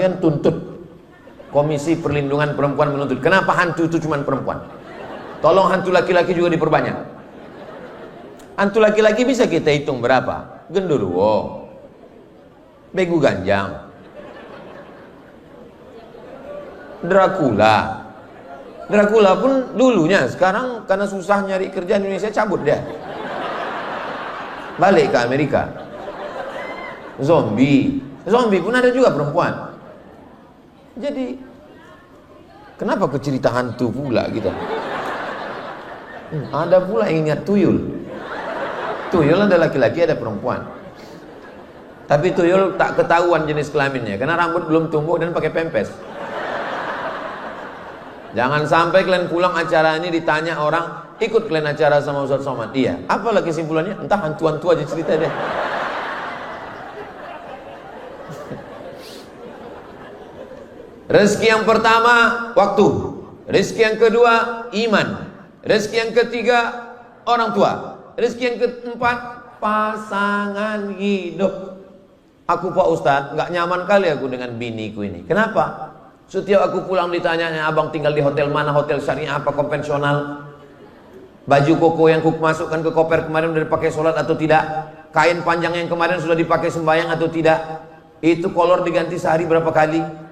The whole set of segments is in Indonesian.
Kalian tuntut, Komisi Perlindungan Perempuan menuntut, kenapa hantu itu cuma perempuan? Tolong hantu laki-laki juga diperbanyak. Hantu laki-laki bisa kita hitung berapa? Genderuwo, begu ganjang, Dracula. Dracula pun dulunya, sekarang karena susah nyari kerja di Indonesia cabut dia, balik ke Amerika. Zombie pun ada juga perempuan. Jadi kenapa ke cerita hantu pula kita? Ada pula yang ingat tuyul. Tuyul ada laki-laki, ada perempuan. Tapi tuyul tak ketahuan jenis kelaminnya karena rambut belum tumbuh dan pakai pempes. Jangan sampai kalian pulang acara ini ditanya orang, ikut kalian acara sama Ustaz Somad? Iya. Apalah kesimpulannya? Entah hantu-hantu aja cerita deh. Rezeki yang pertama waktu, rezeki yang kedua iman, rezeki yang ketiga orang tua, rezeki yang keempat pasangan hidup. Aku Pak Ustadz nggak nyaman kali aku dengan biniku ini. Kenapa? Setiap aku pulang ditanyanya, abang tinggal di hotel mana, hotel syariah apa konvensional? Baju koko yang ku masukkan ke koper kemarin udah dipakai sholat atau tidak? Kain panjang yang kemarin sudah dipakai sembahyang atau tidak? Itu kolor diganti sehari berapa kali?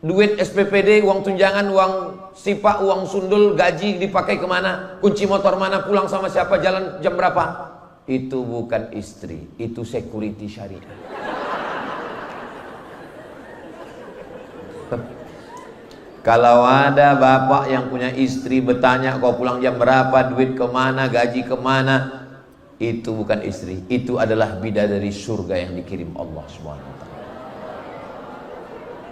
Duit SPPD, uang tunjangan, uang sipak, uang sundul, gaji dipakai kemana? Kunci motor mana? Pulang sama siapa? Jalan jam berapa? Itu bukan istri, itu security syariah. Kalau ada bapak yang punya istri bertanya kau pulang jam berapa, duit kemana, gaji kemana, itu bukan istri, itu adalah bidadari surga yang dikirim Allah SWT.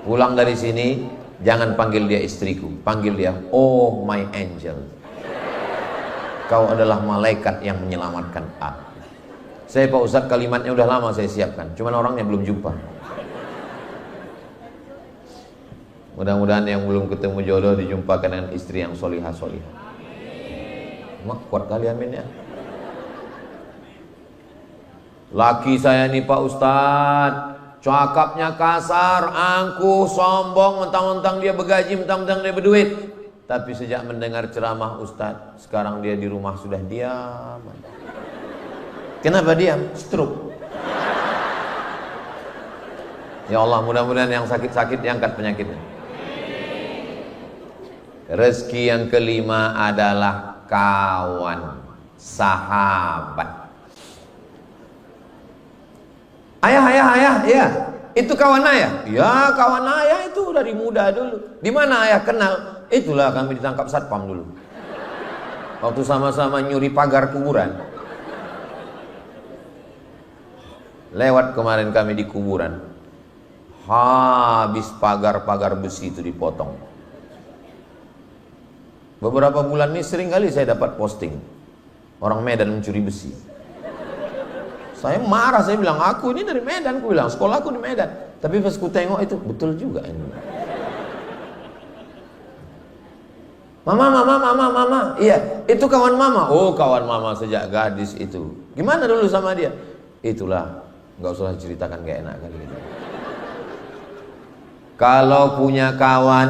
Pulang dari sini, jangan panggil dia istriku, panggil dia, oh my angel. Kau adalah malaikat yang menyelamatkan aku. Saya Pak Ustadz kalimatnya udah lama saya siapkan, cuman orangnya belum jumpa. Mudah-mudahan yang belum ketemu jodoh dijumpakan dengan istri yang solihah-solihah. Mak kuat kali amin ya. Laki saya nih Pak Ustadz, cakapnya kasar, angkuh, sombong, mentang-mentang dia begaji, mentang-mentang dia berduit. Tapi sejak mendengar ceramah Ustadz, sekarang dia di rumah sudah diam. Kenapa diam? Stroke. Ya Allah, mudah-mudahan yang sakit-sakit diangkat penyakitnya. Rezeki yang kelima adalah kawan, sahabat. Ayah, ya, itu kawan ayah. Ya, kawan ayah itu dari muda dulu. Di mana ayah kenal? Itulah kami ditangkap satpam dulu. Waktu sama-sama nyuri pagar kuburan. Lewat kemarin kami di kuburan. Habis pagar-pagar besi itu dipotong. Beberapa bulan ini sering kali saya dapat posting orang Medan mencuri besi. Saya marah, saya bilang, aku ini dari Medan, aku bilang, sekolahku di Medan. Tapi pas ku tengok itu, betul juga ini. Mama, iya, itu kawan mama. Oh, kawan mama sejak gadis itu. Gimana dulu sama dia? Itulah, nggak usah ceritakan, gak enak kali gitu. Kalau punya kawan,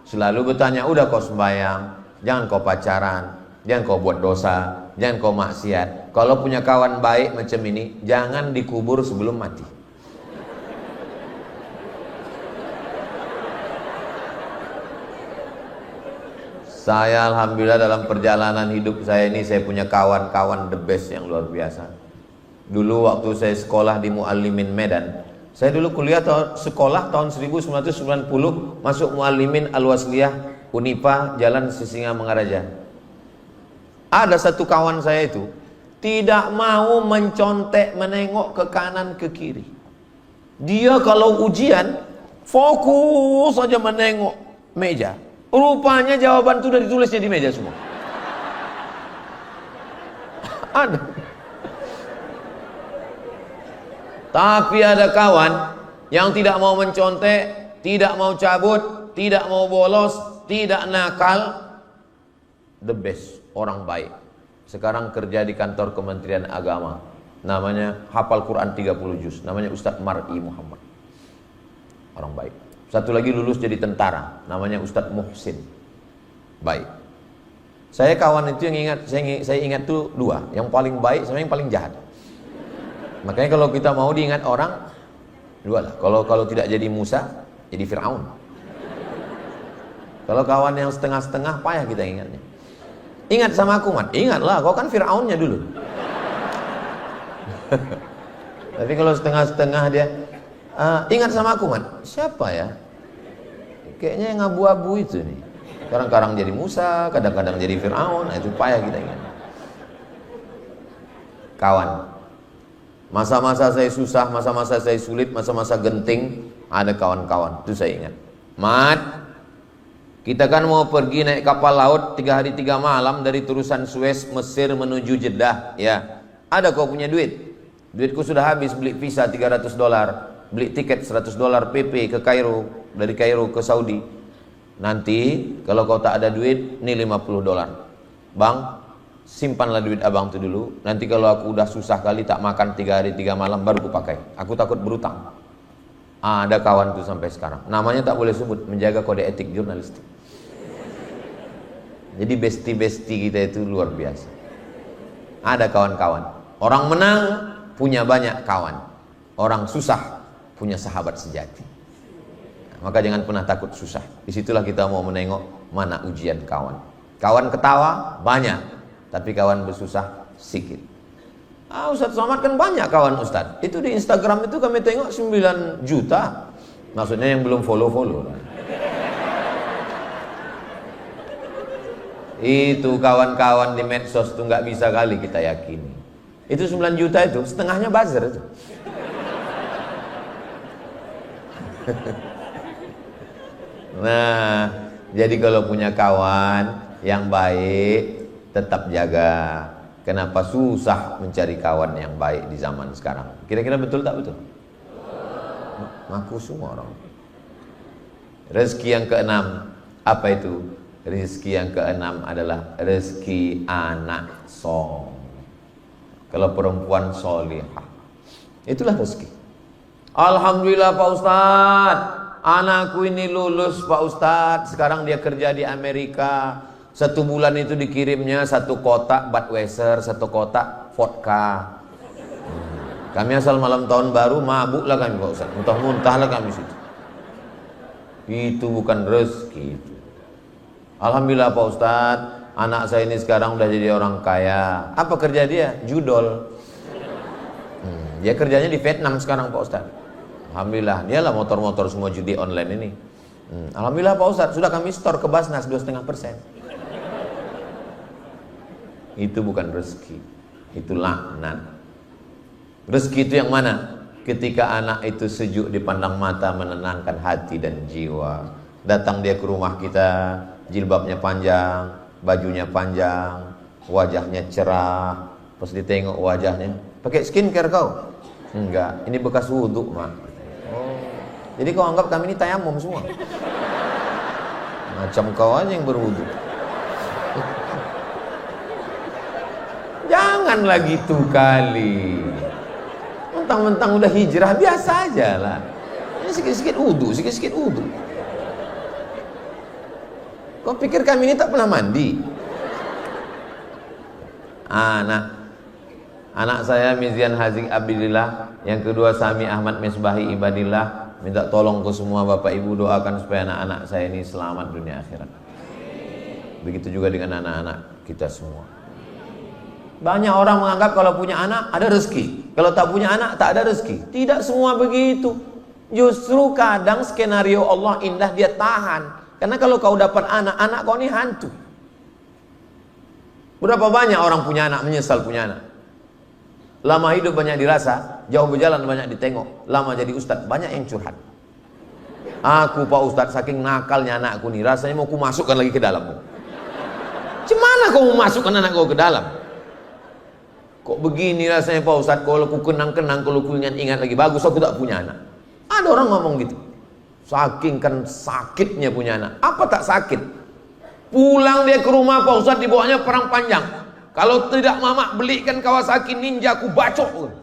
selalu bertanya, udah kau sembahyang, jangan kau pacaran, jangan kau buat dosa, jangan kau maksiat. Kalau punya kawan baik macam ini, jangan dikubur sebelum mati. Saya alhamdulillah dalam perjalanan hidup saya ini, saya punya kawan-kawan the best yang luar biasa. Dulu waktu saya sekolah di Muallimin Medan, saya dulu kuliah sekolah tahun 1990, masuk Muallimin Al-Wasliyah Unipa, Jalan Sisingamangaraja. Ada satu kawan saya itu tidak mau mencontek, menengok ke kanan ke kiri. Dia kalau ujian fokus saja menengok meja. Rupanya jawaban itu sudah ditulisnya di meja semua. Ada. Tapi ada kawan yang tidak mau mencontek, tidak mau cabut, tidak mau bolos, tidak nakal. The best, orang baik. Sekarang kerja di kantor Kementerian Agama. Namanya hafal Quran 30 juz. Namanya Ustadz Mar'i Muhammad. orang baik. Satu lagi lulus jadi tentara, namanya Ustadz Muhsin, baik. Saya kawan itu yang saya ingat tuh dua, yang paling baik sama yang paling jahat. Makanya kalau kita mau diingat orang, dua lah. Kalau tidak jadi Musa, jadi Fir'aun. Kalau kawan yang setengah-setengah, payah kita ingatnya. Ingat sama aku, Mat. Ingatlah, kau kan Fir'aunnya dulu. Tapi kalau setengah-setengah dia, ingat sama aku, Mat. Siapa ya? Kayaknya yang abu-abu itu nih. Kadang-kadang jadi Musa, kadang-kadang jadi Fir'aun. Nah, itu payah kita ingat. Kawan, masa-masa saya susah, masa-masa saya sulit, masa-masa genting, ada kawan-kawan. Itu saya ingat. Mat, kita kan mau pergi naik kapal laut 3 hari 3 malam dari terusan Suez, Mesir menuju Jeddah. Ya, ada kau punya duit? Duitku sudah habis beli visa $300, beli tiket $100 PP ke Kairo, dari Kairo ke Saudi. Nanti kalau kau tak ada duit, ini $50. Bang, simpanlah duit abang itu dulu. Nanti kalau aku udah susah kali tak makan 3 hari 3 malam baru ku pakai. Aku takut berutang. Ada kawan tuh sampai sekarang. Namanya tak boleh sebut, menjaga kode etik jurnalistik. Jadi besti-besti kita itu luar biasa. Ada kawan-kawan. Orang menang punya banyak kawan. Orang susah punya sahabat sejati. Maka jangan pernah takut susah. Disitulah kita mau menengok mana ujian kawan. Kawan ketawa banyak, tapi kawan bersusah sedikit. Ustadz Somad kan banyak kawan Ustadz. Itu di Instagram itu kami tengok 9 juta. Maksudnya yang belum follow-follow. Itu kawan-kawan di medsos itu nggak bisa kali kita yakini. Itu 9 juta itu setengahnya buzzer itu. Nah, jadi kalau punya kawan yang baik, tetap jaga. Kenapa susah mencari kawan yang baik di zaman sekarang? Kira-kira betul tak betul? Ngaku semua orang. Rezeki yang keenam, apa itu? Rezeki yang keenam adalah rezeki anak soleh. Kalau perempuan solihah, itulah rezeki. Alhamdulillah Pak Ustadz, anakku ini lulus Pak Ustadz. Sekarang dia kerja di Amerika. 1 bulan itu dikirimnya 1 kotak Budweiser, 1 kotak vodka. Kami asal malam tahun baru mabuk lah kami Pak Ustadz. Muntah-muntah lah kami situ. Itu bukan rezeki itu. Alhamdulillah Pak Ustadz, anak saya ini sekarang udah jadi orang kaya. Apa kerja dia? Judol. Dia kerjanya di Vietnam sekarang Pak Ustadz. Alhamdulillah, dialah motor-motor semua judi online ini. Alhamdulillah Pak Ustadz, sudah kami store ke Basnas 2,5%. Itu bukan rezeki, itu laknat. Rezeki itu yang mana? Ketika anak itu sejuk dipandang mata, menenangkan hati dan jiwa. Datang dia ke rumah kita, jilbabnya panjang, bajunya panjang, wajahnya cerah. Pas ditengok wajahnya, pakai skincare kau? Enggak, ini bekas wudhu mak. Oh, jadi kau anggap kami ini tayamum semua? Macam kau aja yang berwudhu. Janganlah gitu kali. Mentang-mentang udah hijrah, biasa aja lah. Ini sikit-sikit wudhu, sikit-sikit wudhu. Kau pikir kami ini tak pernah mandi? Anak saya Mizian Haziq Abdillah, yang kedua Sami Ahmad Misbahi Ibadillah. Minta tolong ke semua bapak ibu, doakan supaya anak-anak saya ini selamat dunia akhirat. Begitu juga dengan anak-anak kita semua. Banyak orang menganggap kalau punya anak ada rezeki, kalau tak punya anak tak ada rezeki. Tidak semua begitu. Justru kadang skenario Allah indah dia tahan. Karena kalau kau dapat anak, anak kau ini hantu. Berapa banyak orang punya anak menyesal punya anak. Lama hidup banyak dirasa, jauh berjalan banyak ditengok. Lama jadi ustadz banyak yang curhat. Aku Pak Ustadz saking nakalnya anakku nih, rasanya mau ku masukkan lagi ke dalam. Gimana kau mau masukkan anak kau ke dalam? Kok begini rasanya Pak Ustadz, kalau ku kenang-kenang, kalau ku ingat-ingat lagi, bagus aku tak punya anak. Ada orang ngomong gitu. Saking kan sakitnya punya anak. Apa tak sakit? Pulang dia ke rumah Pak Ustadz, dibawanya perang panjang. Kalau tidak mamak belikan Kawasaki Ninja, aku bacok.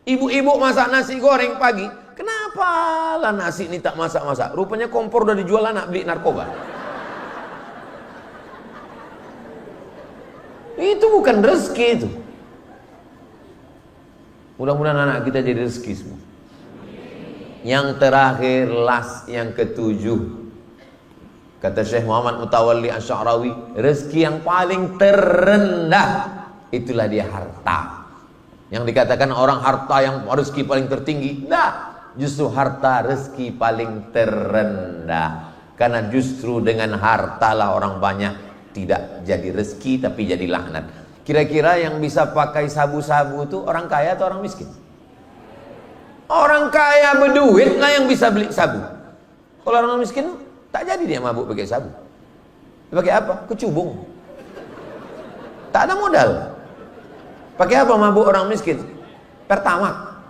Ibu-ibu masak nasi goreng pagi, kenapa lah nasi ini tak masak-masak? Rupanya kompor udah dijual anak beli narkoba. Itu bukan rezeki itu. Mudah-mudahan anak kita jadi rezeki semua. Yang terakhir, yang ketujuh, kata Syekh Muhammad Mutawalli Asy-Sya'rawi, rezeki yang paling terendah itulah dia harta. Yang dikatakan orang harta yang rezeki paling tertinggi, nah, justru harta rezeki paling terendah. Karena justru dengan hartalah orang banyak tidak jadi rezeki tapi jadi laknat. Kira-kira yang bisa pakai sabu-sabu itu orang kaya atau orang miskin? Orang kaya berduit lah yang bisa beli sabu. Kalau orang miskin tak jadi dia mabuk pakai sabu. Pakai apa? Kecubung. Tak ada modal. Pakai apa mabuk orang miskin? Pertamak.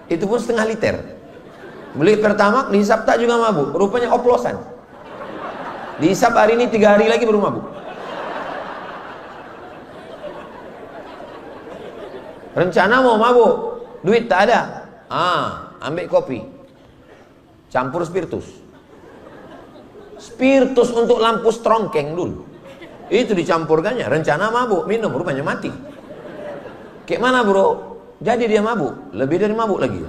Itu pun setengah liter. Beli pertamak, dihisap tak juga mabuk. Rupanya oplosan. Dihisap hari ini 3 hari lagi baru mabuk. Rencana mau mabuk, duit tak ada. Ambil kopi, campur spiritus. Spiritus untuk lampu strongkeng dulu. Itu dicampurkannya. Rencana mabuk, minum, rupanya mati. Kayak mana bro? Jadi dia mabuk, lebih dari mabuk lagi.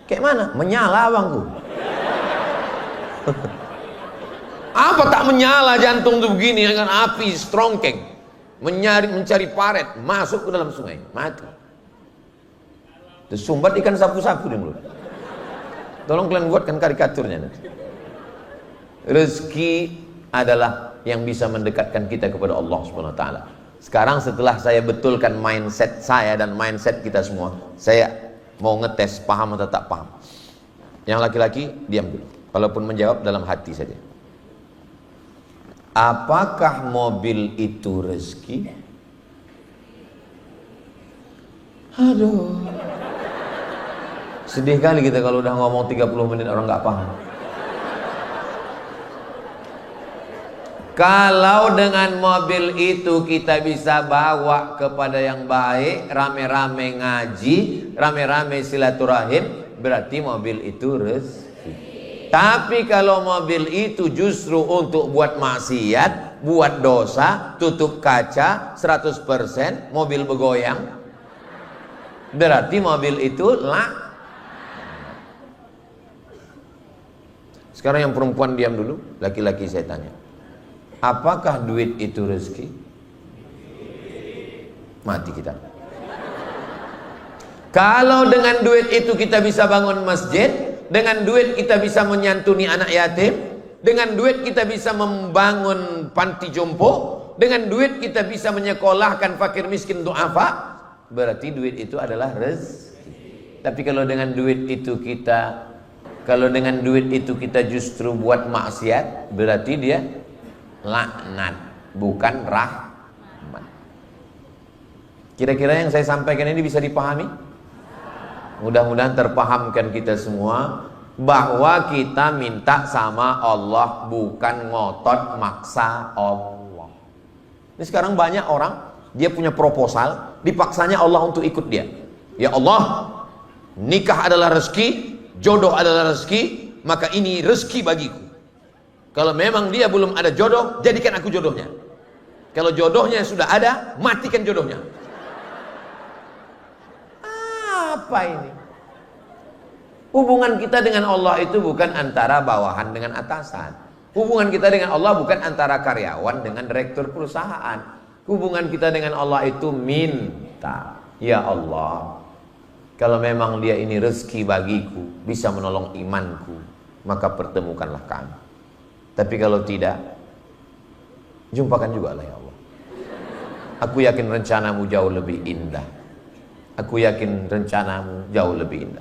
Kayak mana? Menyala abangku. Apa tak menyala jantung tuh begini dengan api strongkeng, mencari paret, masuk ke dalam sungai, mati. Tersumbat ikan sapu-sapu di mulut. Tolong kalian buatkan karikaturnya nanti. Rezeki adalah yang bisa mendekatkan kita kepada Allah Subhanahu wa taala. Sekarang setelah saya betulkan mindset saya dan mindset kita semua, saya mau ngetes paham atau tak paham. Yang laki-laki diam dulu, walaupun menjawab dalam hati saja. Apakah mobil itu rezeki? Aduh, sedih kali kita kalau udah ngomong 30 menit orang nggak paham. Kalau dengan mobil itu kita bisa bawa kepada yang baik, rame-rame ngaji, rame-rame silaturahim, berarti mobil itu rezeki. Tapi kalau mobil itu justru untuk buat maksiat, buat dosa, tutup kaca 100%, mobil bergoyang, berarti mobil itu lah. Sekarang yang perempuan diam dulu, laki-laki saya tanya. Apakah duit itu rezeki? Mati kita. Kalau dengan duit itu kita bisa bangun masjid, dengan duit kita bisa menyantuni anak yatim, dengan duit kita bisa membangun panti jompo, dengan duit kita bisa menyekolahkan fakir miskin du'afa, berarti duit itu adalah rezeki. Tapi kalau dengan duit itu kita justru buat maksiat, berarti dia laknat, bukan rahmat. Kira-kira yang saya sampaikan ini bisa dipahami? Mudah-mudahan terpahamkan kita semua bahwa kita minta sama Allah, bukan ngotot maksa Allah. Ini sekarang banyak orang, dia punya proposal, dipaksanya Allah untuk ikut dia. Ya Allah, nikah adalah rezeki, jodoh adalah rezeki, maka ini rezeki bagiku. Kalau memang dia belum ada jodoh, jadikan aku jodohnya. Kalau jodohnya sudah ada, matikan jodohnya. Apa ini? Hubungan kita dengan Allah itu bukan antara bawahan dengan atasan. Hubungan kita dengan Allah bukan antara karyawan dengan direktur perusahaan. Hubungan kita dengan Allah itu minta. Ya Allah, kalau memang dia ini rezeki bagiku, bisa menolong imanku, maka pertemukanlah kami. Tapi kalau tidak, jumpakan juga lah ya Allah. Aku yakin rencanamu jauh lebih indah. Aku yakin rencanamu jauh lebih indah.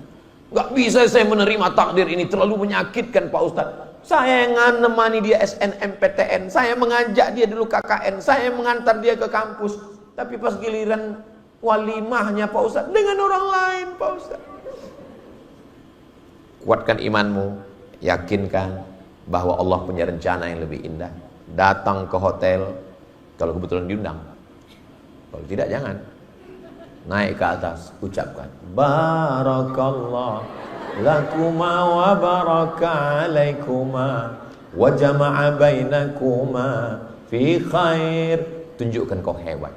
Gak bisa saya menerima takdir ini, terlalu menyakitkan Pak Ustadz. Saya yang menemani dia SNMPTN, saya mengajak dia dulu KKN, saya mengantar dia ke kampus. Tapi pas giliran walimahnya Pak Ustadz dengan orang lain Pak Ustadz. Kuatkan imanmu, yakinkan bahwa Allah punya rencana yang lebih indah. Datang ke hotel kalau kebetulan diundang, kalau tidak jangan. Naik ke atas, ucapkan barakallah lakuma wa baraka alaikuma wa jama'a bainakuma fi khair. Tunjukkan kau hebat.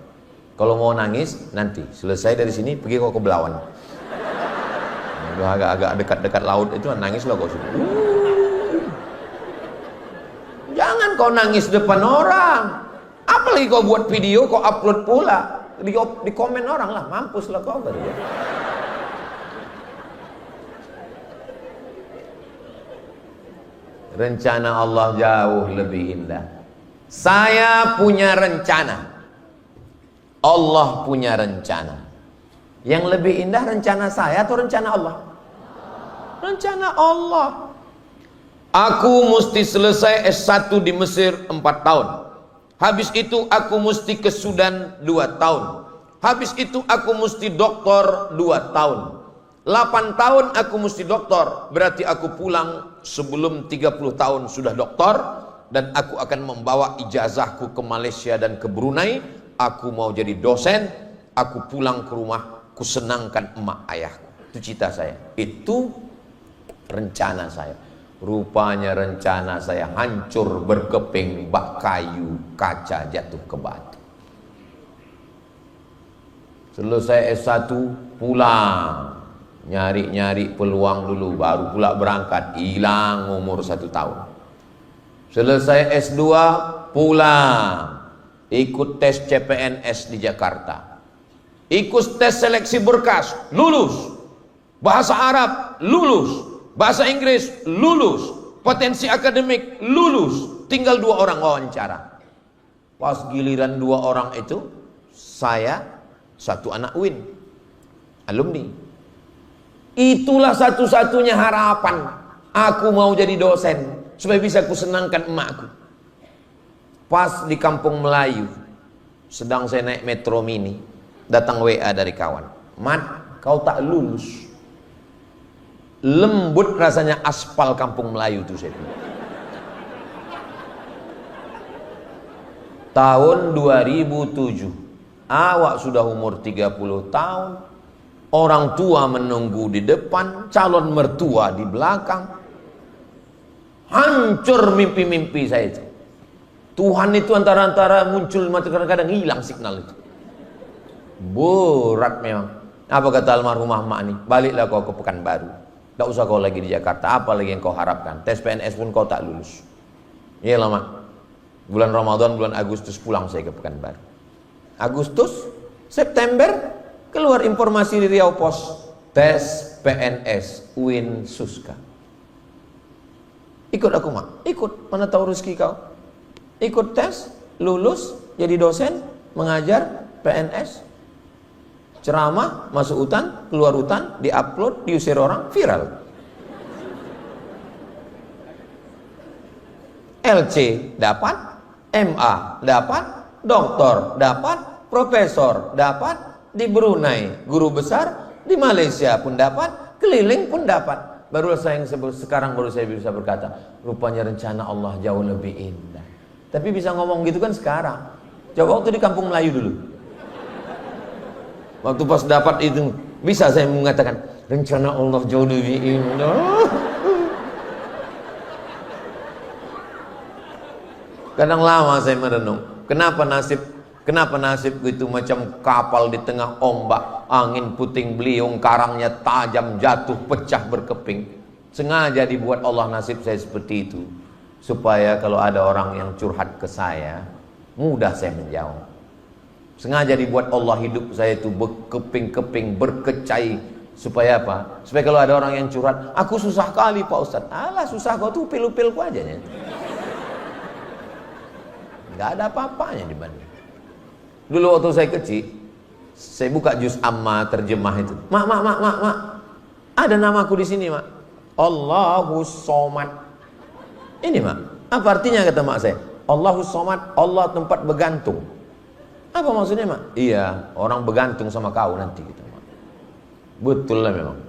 Kalau mau nangis nanti selesai dari sini pergi kau ke Belawan. Udah agak-agak dekat-dekat laut itu nangislah kau sudah. Jangan kau nangis depan orang. Apalagi kau buat video kau upload pula. Di komen orang lah, mampuslah kau baru ya. Rencana Allah jauh lebih indah. Saya punya rencana, Allah punya rencana. Yang lebih indah rencana saya atau rencana Allah? Rencana Allah. Aku mesti selesai S1 di Mesir 4 tahun. Habis itu aku mesti ke Sudan 2 tahun. Habis itu aku mesti doktor 2 tahun. 8 tahun aku mesti doktor. Berarti aku pulang sebelum 30 tahun sudah doktor. Dan aku akan membawa ijazahku ke Malaysia dan ke Brunei. Aku mau jadi dosen. Aku pulang ke rumah, ku senangkan emak ayahku. Itu cita saya. Itu rencana saya. Rupanya rencana saya hancur berkeping, bak kayu, kaca jatuh ke batu. Selesai S1 pulang, nyari-nyari peluang dulu, baru pula berangkat, hilang umur 1 tahun. Selesai S2 pulang, ikut tes CPNS di Jakarta, ikut tes seleksi berkas, lulus. Bahasa Arab lulus, bahasa Inggris lulus, potensi akademik lulus, tinggal 2 orang wawancara. Pas giliran 2 orang itu, saya 1 anak UIN, alumni. Itulah satu-satunya harapan. Aku mau jadi dosen supaya bisa kusenangkan emakku. Pas di Kampung Melayu, sedang saya naik metro mini, datang WA dari kawan, "Mat, kau tak lulus." Lembut rasanya aspal Kampung Melayu itu saya bilang. Tahun 2007, awak sudah umur 30 tahun, orang tua menunggu di depan, calon mertua di belakang. Hancur mimpi-mimpi saya itu. Tuhan itu antara-antara muncul, kadang-kadang hilang signal itu. Berat memang. Apa kata almarhumah mak nih? Baliklah kau ke Pekanbaru. Tak usah kau lagi di Jakarta, apa lagi yang kau harapkan? Tes PNS pun kau tak lulus. Iya lama. Bulan Ramadan, bulan Agustus pulang saya ke Pekanbaru. Agustus, September, keluar informasi di Riau Pos. Tes PNS UIN Suska. Ikut aku mak, ikut. Mana tahu rezeki kau. Ikut tes, lulus, jadi dosen, mengajar PNS. Ceramah, masuk hutan, keluar hutan, diupload, diusir orang, viral. LC dapat, MA dapat, doktor dapat, profesor dapat, di Brunei guru besar, di Malaysia pun dapat, keliling pun dapat. Baru saya yang sekarang baru saya bisa berkata, rupanya rencana Allah jauh lebih indah. Tapi bisa ngomong gitu kan sekarang. Coba waktu di Kampung Melayu dulu. Waktu pas dapat itu, bisa saya mengatakan, rencana Allah jauh lebih indah. Kadang lama saya merenung, kenapa nasib itu macam kapal di tengah ombak, angin puting beliung, karangnya tajam, jatuh, pecah, berkeping. Sengaja dibuat Allah nasib saya seperti itu, supaya kalau ada orang yang curhat ke saya, mudah saya menjawab. Sengaja dibuat Allah hidup saya itu berkeping-keping, berkecai. Supaya apa? Supaya kalau ada orang yang curhat, aku susah kali Pak Ustadz. Alah susah kau tuh upil-upil ku aja. Gak ada apa-apanya dibanding. Dulu waktu saya kecil, saya buka juz amma terjemah itu. Mak. Ada namaku di sini mak. Allahus Somad. Ini mak. Apa artinya kata mak saya? Allahus Somad, Allah tempat bergantung. Apa maksudnya mak? Iya, orang bergantung sama kau nanti gitu mak. Betul lah memang.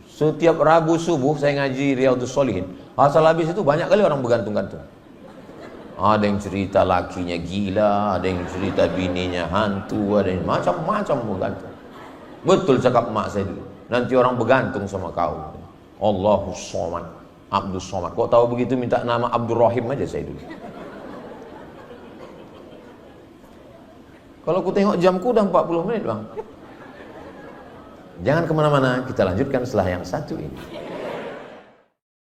Setiap Rabu subuh saya ngaji Riyadhus Shalihin. Asal habis itu banyak kali orang bergantung-gantung. Ada yang cerita lakinya gila, ada yang cerita bininya hantu, ada yang macam-macam bergantung. Betul cakap emak saya dulu. Nanti orang bergantung sama kau. Allahus Somad, Abdus Somad. Kok tahu begitu minta nama Abdurrahim aja saya dulu. Kalau ku tengok jamku udah 40 menit bang. Jangan kemana-mana, kita lanjutkan setelah yang satu ini.